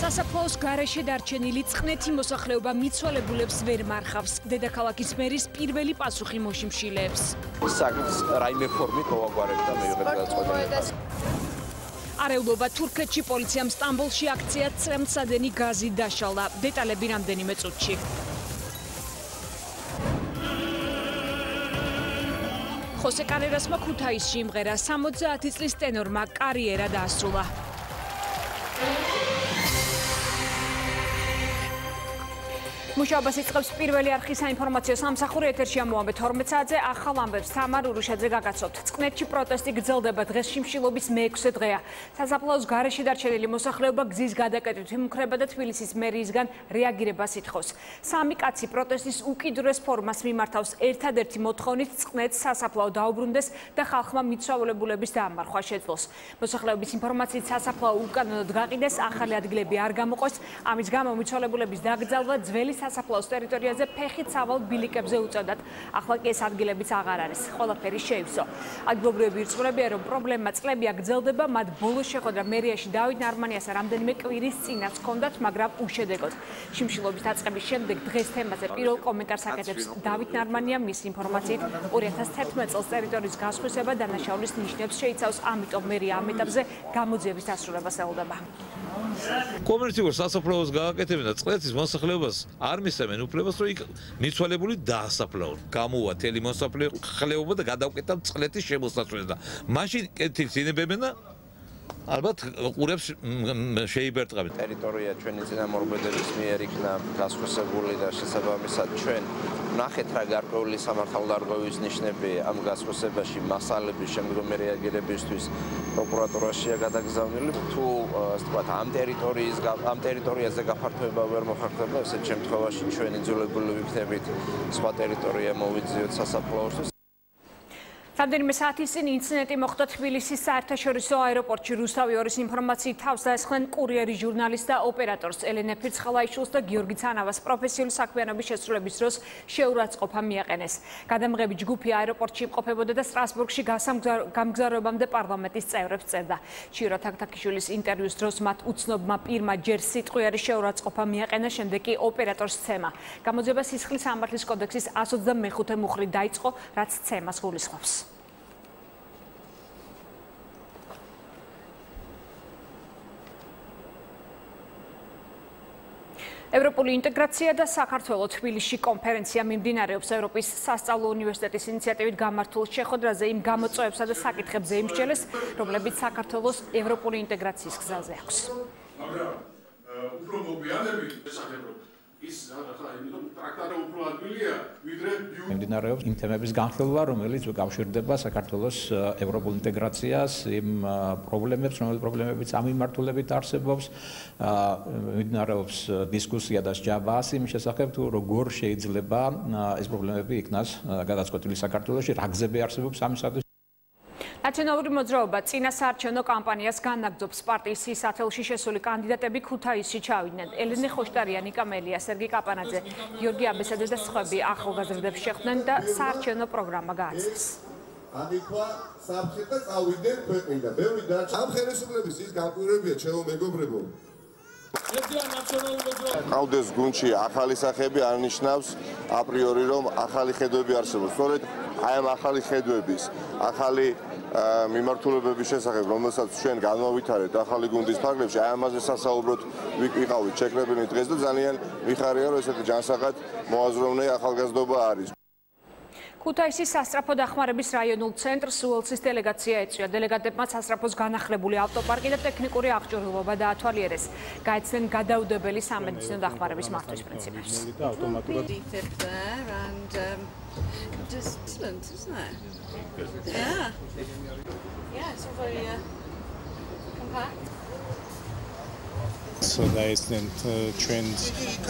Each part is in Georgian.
სასაფლაოს გარეშე დარჩენილი წყნეთი მოსახლეობა მიცვალებულებს ვერ მარხავს. დედაქალაქის მერის პირველი პასუხი მოშიმშილეებს. საკითხს რაიმე ფორმით მოვაგვარებ და მივიღებ გადაწყვეტილებას. არეულობა თურქეთში პოლიციამ სტამბოლში აქცია წრემლსადენი გაზი დაშალა. დეტალები რამდენიმე წუთში. ხოსე კარერასმა ქუთაისში იმღერა 70 წლის ტენორმა კარიერა დაასრულა. მუშაობას იწყებს პირველი არხის საინფორმაციო სამსახური ეთერში ამოვამბეთ 12 საათზე ახალ ამბებს თამარ ურუშაძე გაგაცნობთ. წყნეთში პროტესტი გრძელდება, დღეს შიმშილობის მე-6 დღეა. სასაფლაოს გარეშე დარჩენილი მოსახლეობა გზის გადაკეტვით იმუქრება და თბილისის მერიისგან რეაგირებას ითხოვს. სამი კაცი პროტესტის უკიდურეს ფორმას მიმართავს. ერთადერთი მოთხოვნით წყნეთს სასაფლაო დაუბრუნდეს და ხალხმა მიცვალებულების დაამარხვა შეძლოს. მოსახლეობის ინფორმაციით სასაფლაო უკანონოდ გაყიდეს, ახალი ადგილები არ გამოყოს, ამის გამო მიცვალებულების დაკრძალვა ძველი სასაფლაოს ტერიტორიაზე ფეხით სავალ ბილიკებზე უწევდათ. ახლა კი ეს ადგილებიც აღარ არის. ყველაფერი შეივსო. ადგილობრივები ირწმუნებიან, რომ პრობლემა წლებია გრძელდება, მათ ბოლოს შეხვედრა მერიაში დავით ნარმანიასა რამდენიმე კვირის წინაც ჰქონდათ, მაგრამ უშედეგოდ. შიმშილობის დაწყების შემდეგ დღეს თემაზე პირველ კომენტარს აკეთებს დავით ნარმანია. მის ინფორმაციით 2011 წელს ტერიტორიის გასხვისება დანაშაულის ნიშნებს შეიცავს, ამიტომ მერია ამ ეტაპზე გამოძიების დასრულებას ელოდება. კომერციულ სასაფლაოს გააკეთებენ და წყნეთის მოსახლეობას არ მისცემენ უფლებას, რომ იქ მიცვალებული დაასაფლაონ. გამოვა თელი მოსახლეობა და გადავკეტა წყნეთის შემოსასვლელს და მაშინ კეთილს ინებებენ და ალბათ ყურებს შეიბერტყავენ. ტერიტორია ჩვენი წინამორბედების მიერ იქნა გასხვისებული და შესაბამისად ჩვენ ნახეთ რა გარკვეული სამართალდარღვევის ნიშნები ამ გასხვისებაში მასალების შემდგომი რეაგირებისთვის პროკურატურაშია გადაგზავნილი. თუ ასე ვთქვათ ამ ტერიტორიაზე გაფართოება ვერ მოხერხდება, ესეთ შემთხვევაში ჩვენ იძულებული ვიქნებით სხვა ტერიტორია მოვიძიოთ სასაფლაოსთვის. რამდენიმე საათის წინ ინციდენტი მოხდა თბილისის საერთაშორისო აეროპორტში. რუსთავი 2-ის ინფორმაციით თავს დაესხნენ კურიერი ჟურნალისტ და ოპერატორს ელენე ფირცხალაიშვილს და გიორგი ცანავას პროფესიული საქმიანობის შესრულების დროს შეურაცხყოფა მიაყენეს. გადამღები ჯგუფი აეროპორტში იმყოფებოდა და სტრასბურგში გამგზავრებამდე პარლამენტის წევრებს წერდა. ჩირო თაქთაქიშვილის ინტერვიუს დროს მათ უცნობმა პირმა ჯერ სიტყვიერი შეურაცხყოფა მიაყენა, შემდეგ კი ოპერატორს ცემა. გამოძიება სისხლის სამართლის კოდექსის 125 მუხლით დაიწყო, რაც ცემას გულისხმობს. ევროპული ინტეგრაცია და საქართველო თბილისში კონფერენცია მიმდინარეობს. ევროპის სასწავლო უნივერსიტეტის ინიციატივით გამართულ შეხვედრაზე იმ გამოწვევებსა და საკითხებზე იმსჯელეს, რომლებიც საქართველოს ევროპული ინტეგრაციის გზაზე აქვს. მაგრამ უფრო მოგვიანებით შესაძლებლობა ის ტრაქტატი უფრო ადვილია, ვიდრე მიმდინარეობს იმ თემების განხილვა, რომელიც უკავშირდება საქართველოს ევროპულ ინტეგრაციას, იმ პრობლემებს, რომელიც პრობლემებიც ამ მიმართულებით არსებობს. მიმდინარეობს დისკუსია და სჯავა იმის შესახებ, თუ როგორ შეიძლება ეს პრობლემები იქნას გადაწყვეტილი საქართველოში, რა გზები არსებობს ამისათვის. ნაციონალური მოძრაობა წინა საარჩევნო კამპანიას განაგრძობს. პარტიის სისათელში შესული კანდიდატები ქუთაისში ჩავიდნენ. ელენე ხოშტარია, ნიკა მელია, სერგი კაპანაძე, გიორგი აბესაძე და სხვები ახალგაზრდებს შეხვდნენ და საარჩევნო პროგრამა გააცნეს. ანიქვა სამხედრო წავიდნენ ქვეყნიდან. ბევრი დარჩა. ამ ხელისუფლების ის განკვირვებია, ჩემო მეგობრებო. ყავდეს გუნდში ახალი სახეები არ ნიშნავს აპრიორი, რომ ახალი ხედვები არსებობს. სწორედ აი ამ ახალი ხედვების, ახალი მიმართულებების შესახებ, რომელსაც ჩვენ განვავითარეთ ახალი გუნდის ფარგლებში, აი ამაზე სასაუბროდ ვიყავით შეკრებინი დღეს და ძალიან ვიხარია, რომ ესეთი ჯანსაღად მოაზროვნე ახალგაზრდობა არის. ქუთაისის სასწრაფო დახმარების რაიონულ ცენტრს უელსის დელეგაცია ეწვია. დელეგატებმა სასწრაფოს განახლებული ავტოპარკი და ტექნიკური აღჭურვილობა დაათვალიერეს. გაეცნენ გადაუდებელი სამედიცინო დახმარების მართვის პრინციპებს. დაესწრნენ ჩვენ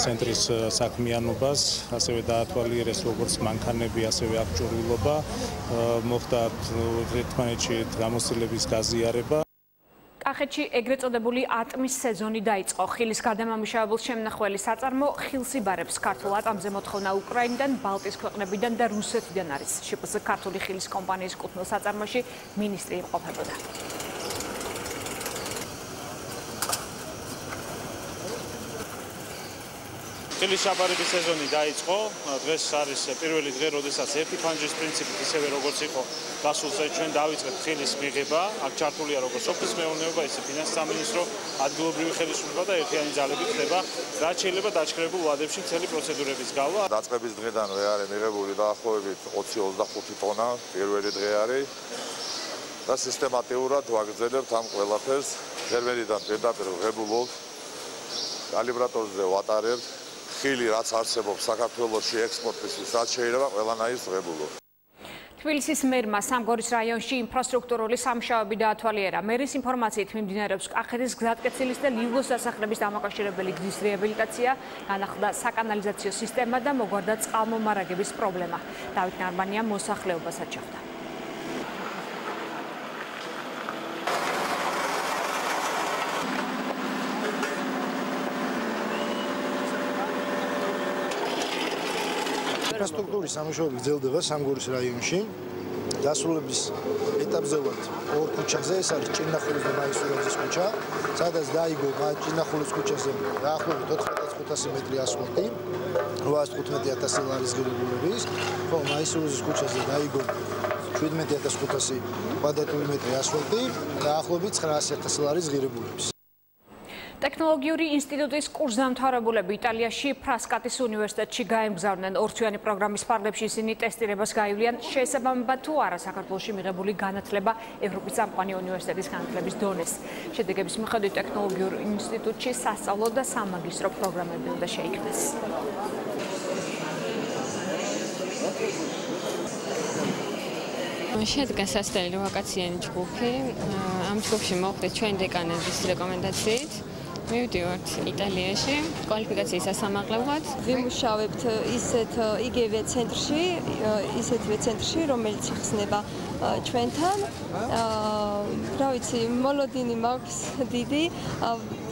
ცენტრის საქმიანობას, ასევე დაათვალიერეს როგორც მანქანები, ასევე აღჭურვილობა, მოხდა ერთმანეთში გამოცდილების გაზიარება. კახეთში ეგრეთ წოდებული ატმის სეზონი დაიწყო. ხილის გადამამუშავებელს შემნახველი საწარმო ხილს იბარებს. ქართულ ატამზე მოთხოვნა უკრაინიდან, ბალტიის ქვეყნებიდან და რუსეთიდან არის. შპს ქართული ხილის კომპანიის კუთვნილ საწარმოში მინისტრი იმყოფებოდა. წყლის ჩაბარების სეზონი დაიწყო. დღეს არის პირველი დღე, როდესაც ერთი ფანჯრის პრინციპით ისევე როგორც იყო გასულზე ჩვენ დავიწყეთ ხილის მიღება. აქ ჩართულია როგორც სოფლის მეურნეობა, ისე ფინანსთა სამინისტრო, ადგილობრივი ხელისუფლება და ერთიანი ძალებით ხდება რაც შეიძლება დაჩქრებულ ვადებში მთელი პროცედურების გავლა. დაწყების დღედანვე არის მიღებული დაახლოებით 20-25 ტონა პირველი დღე არის და სისტემატიურად ვაგრძელებთ ამ ყველაფერს. ფერმერიდან პირდაპირ ვღებულობ, კალიბრატორზე ვატარებთ. ხილი რაც არსებობს საქართველოში ექსპორტისთვის, რაც შეიძლება ყველანაირს ვღებულობ. თბილისის მერმა სამგორის რაიონში ინფრასტრუქტურული სამუშაოები დაათვალიერა. მერის ინფორმაციით მიმდინარეობს კახეთის გზატკეცილის და ლივლოს სასახლების დამაკავშირებელი გზის რეაბილიტაცია, განახლდა საკანალიზაციო სისტემა და მოგვარდა წყალმომარაგების პრობლემა. დავით ნარმანია მოსახლეობასაც ჩავდა. ინფრასტრუქტურის სამუშაოები გრძელდება სამგორის რაიონში. დასრულების ეტაპზე ვართ ორ ქუჩაზე, ეს არის ჭირნახულის და მაისურაძის ქუჩა, სადაც დაიგო ჭირნახულის ქუჩაზე დაახლოებით 4500 მეტრი ასფალტი, 815000 ლარის ღირებულების, ხოლო მაისურაძის ქუჩაზე დაიგო 17500 კვადრატული მეტრი ასფალტი, დაახლოებით 900000 ლარის ღირებულების. ტექნოლოგიური ინსტიტუტის კურსდამთავრებულები იტალიაში ფრასკატის უნივერსიტეტში გაემგზავრნენ. ორთვიანი პროგრამის ფარგლებში ისინი ტესტირებას გაივლიან, შესაბამება თუ არა საქართველოში მიღებული განათლება ევროპის წამყვანი უნივერსიტეტის განათლების დონეს. შედეგების მიხედვით ტექნოლოგიურ ინსტიტუტში სასწავლო და სამაგისტრო პროგრამები უნდა შეიქმნეს. შედგა სასწავლო ვაკაციანი ჯგუფი. ამ ჯგუფში მოხვდით ჩვენ დეკანების რეკომენდაციით. მივდივართ იტალიაში კვალიფიკაციის სასამაღლებლად. ვიმუშავებთ იგივე ცენტრში, რომელიც იხსნება ჩვენთან. რა ვიცი, მოლოდინი მაქვს დიდი,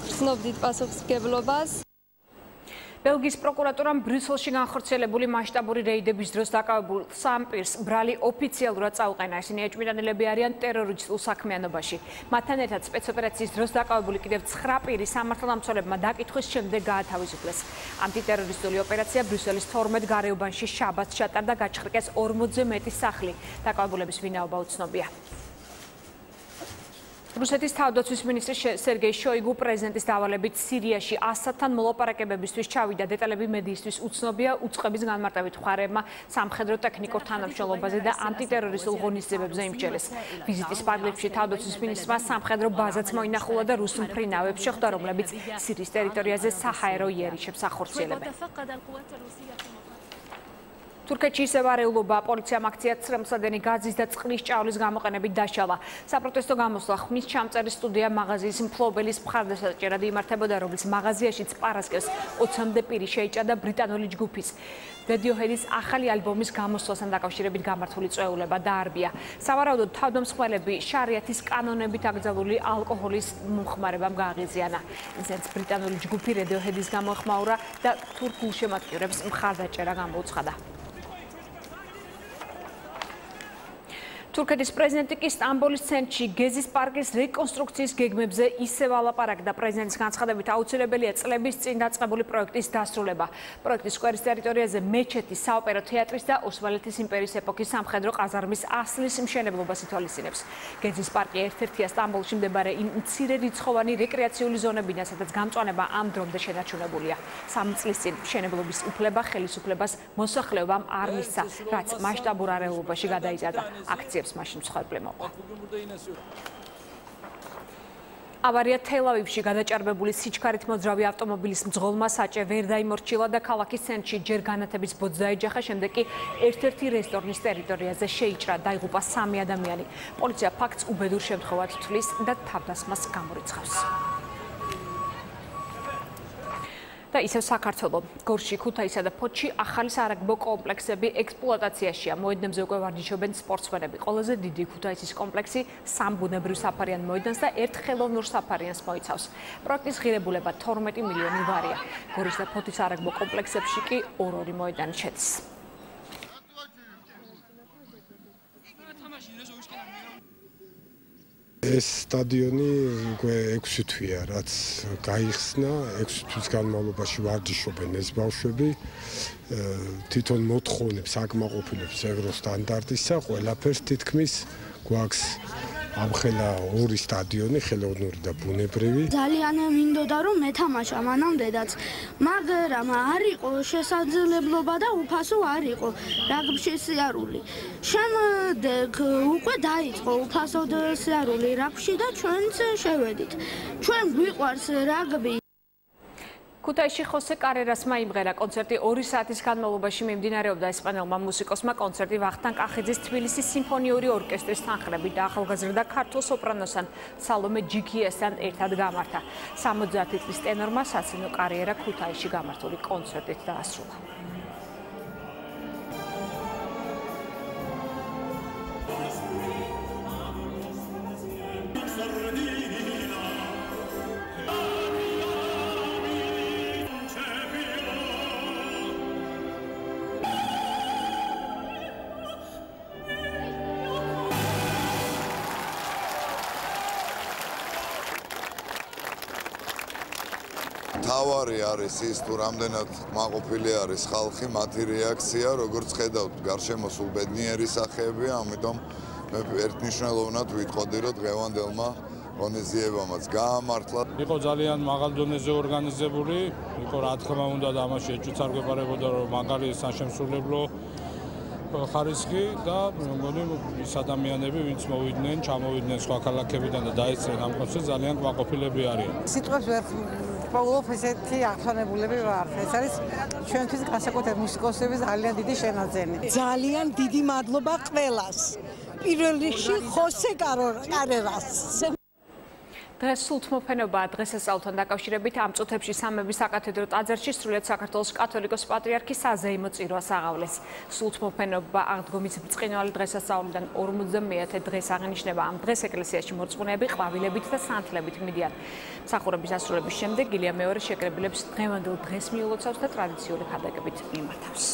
ვხსნობდით პასუხისმგებლობას. ბელგიის პროკურატურამ ბრიუსელში განხორციელებული მასშტაბური რეიდების დროს დაკავებულ 3 პირს ბრალი ოფიციალურად წაუყენა. ისინი ეჭვმიტანილები არიან ტერორისტულ საქმიანობაში. მათთან ერთად სპეცოპერაციის დროს დაკავებული კიდევ 9 პირი სამართალდამცველებმა დაკითხვის შემდეგ გაათავისუფლეს. ანტიტერორისტული ოპერაცია ბრიუსელის 12 გარეუბანში შაბათს ჩატარდა, გაჩხრიკეს 40-ზე მეტი სახლი. დაკავებულების ვინაობა უცნობია. რუსეთის თავდაცვის მინისტრი სერგეი შოიგუ პრეზიდენტის დავალებით სირიაში ასადთან მოლაპარაკებებისთვის ჩავიდა. დეტალები მედიისთვის უცნობია. უწყების განმარტებით მხარეებმა სამხედრო ტექნიკურ თანამშრომლობაზე და ანტიტერორისტულ ღონისძიებებზე იმსჯელეს. ვიზიტის პარალელში თავდაცვის მინისტრმა სამხედრო ბაზაც მოინახულა და რუს მფრინავებს შეხვდა, რომლებიც სირიის ტერიტორიაზე საჰაერო იერიშებს ახორციელებენ. თურქეთში ისევ არეულობა პოლიციამ აქცია ცრემლსადენი გაზის და წყლის ჭაულის გამოყენებით დაშალა. საპროტესტო გამოსვლა ხმის ჩამწერი სტუდია მაღაზიის მფლობელის მხარდასაჭერად იმართებოდა, რომლის მაღაზიაშიც პარასკევს 20-მდე პირი შეიჭრა ბრიტანული ჯგუფის Radiohead-ის ახალი ალბომის გამოსვლასთან დაკავშირებით გამართული წვეულება დაარბია. სავარაუდოდ თავდამსხმელები შარიათის კანონებით აკრძალული ალკოჰოლის მომხმარებამ გააღიზიანა. ისიც ბრიტანული ჯგუფი Radiohead-ის გამოხმაურა და თურქულ შემატკივრებს მხარდაჭერა გამოუცხადა. თურქეთის პრეზიდენტი კი სტამბოლის ცენტრში გეზის პარკის რეკონსტრუქციის გეგმებზე ისევ ალაპარაკდა. პრეზიდენტის განცხადებით აუცილებელია წლების წინ დაწყებული პროექტის დასრულება. პროექტის სკვერის ტერიტორიაზე მეჩეთის, საოპერო თეატრის და ოსმალეთის იმპერიის ეპოქის სამხედრო ყაზარმის ასლის მშენებლობას ითვალისწინებს. გეზის პარკი ერთ-ერთია სტამბოლში მდებარე იმ მცირერიცხოვანი რეკრეაციული ზონებიდან, სადაც გამწვანება ამ დრომდე შენარჩუნებულია. 3 წლის წინ მშენებლობის უფლება ხელისუფლებას მოსახლეობამ არ მისცა, რაც მასშტაბურ არეულობაში გადაიზარდა. აქციებს მაშინ მსხვერპლი მოყვა. ავარია თელ-ავივში გადაჭარბებული სიჩქარით მოძრავი ავტომობილის მძღოლმა საჭე ვერ დაიმორჩილა და ქალაქის ცენტრში ჯერ განათების ბოძ დაეჯახა, შემდეგ კი ერთ-ერთი რესტორნის ტერიტორიაზე შეიჭრა. დაიღუპა 3 ადამიანი. პოლიცია ფაქტს უბედურ შემთხვევად თვლის და თავდასხმას გამორიცხავს. და ისევ საქართველო. გორში, ქუთაისსა და ფოთში ახალი სარაგბო კომპლექსები ექსპლუატაციაშია. მოედნებზე უკვე ვარჯიშობენ სპორტსმენები. ყველაზე დიდი ქუთაისის კომპლექსი 3 ბუნებრივ საფარიან მოედანს და 1 ხელოვნურ საფარიანს მოიცავს. პროექტის ღირებულება 12 მილიონი ლარია. გორის და ფოთის სარაგბო კომპლექსებში კი 2 მოედანი შედის. ეს სტადიონი უკვე 6 თვეა, რაც გაიხსნა, 6 თვის განმავლობაში ვარჯიშობენ ეს ბავშვები. თვითონ მოთხოვნებს, აკმაყოფილებს ევროსტანდარტისა, ყველაფერს თითქმის გვაქვს ამხელა 2 სტადიონი, ხელოვნური და ბუნებრივი. ძალიან მინდოდა რომ მეთამაშა მანამდეც, მაგრამ არ იყო შესაძლებლობა და უფასო არ იყო რაგბში სიარული. შემდეგ უკვე დაიწყო უფასოდ სიარული რაგბში და ჩვენც შევედით. ჩვენ გვიყვარს რაგბი. ქუთაისში ხოსე კარერას მაიმღერა კონცერტი 2 საათის განმავლობაში მიმდინარეობდა ესპანელმა მუსიკოსმა კონცერტი ვახტანგ კახიძის თბილისის სიმფონიური ორკესტრის თანხლებით და ახალგაზრდა ქართულ სოპრანოსთან სალომე ჯიქიასთან ერთად გამართა. 70 წლის ტენორმა სასცენო კარიერა ქუთაისში გამართული კონცერტით დაასრულა. თავარი არის ის თუ რამდენად მაყოფილი არის ხალხი, მათი რეაქცია, როგორც ხედავთ, გარშემო სულ ბედნიერი სახეებია, ამიტომ მე ერთნიშნულოვნად ვიტყოდი, რომ დღევანდელმა ღონისძიებამაც გაამართლა. იყო ძალიან მაღალ დონეზე ორგანიზებული, იყო რა თქმა უნდა და ამაში ეჭვიც არ გვეპარებოდა, რომ მაგარი საშემსრულებლო ხარისხი და მეგონი ის ადამიანები, ვინც მოვიდნენ, ჩამოვიდნენ სხვა ქალაქებიდან და დაეცნენ ამ კონცერტს, ძალიან კმაყოფილები არიან. სიტყვებს ვერ პაულოფ ესეთი აღფრთოვანებულები ვარ. ეს არის ჩვენთვის განსაკუთრებით მუსიკოსების ძალიან დიდი შენაძენი. ძალიან დიდი მადლობა ყველას. პირველ რიგში ხოსე კარერას. დღეს სულთმოფენობაა დღესასწაულთან დაკავშირებით ამ წუთებში სამების საკათედრო ტაძარში სრულიად საქართველოს კათოლიკოს პატრიარქის საზეიმო წირვას აღავლეს. სულთმოფენობა აღდგომის ბრწყინვალე დღესასწაულიდან 50-მე დღეს აღინიშნება. ამ დღეს ეკლესიაში მორწმუნეები ყვავილებით და სანთლებით მიდიან. მსახურების ასრულების შემდეგ ილია მეორე შეკრებილებს დღევანდელ დღეს მიულოცავს და ტრადიციული ქადაგებით მიმართავს.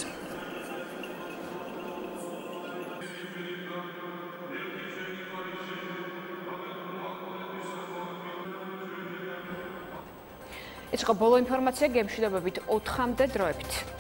ეს იყო ბოლო ინფორმაცია გემშვიდობებით 4-მდე დროებით.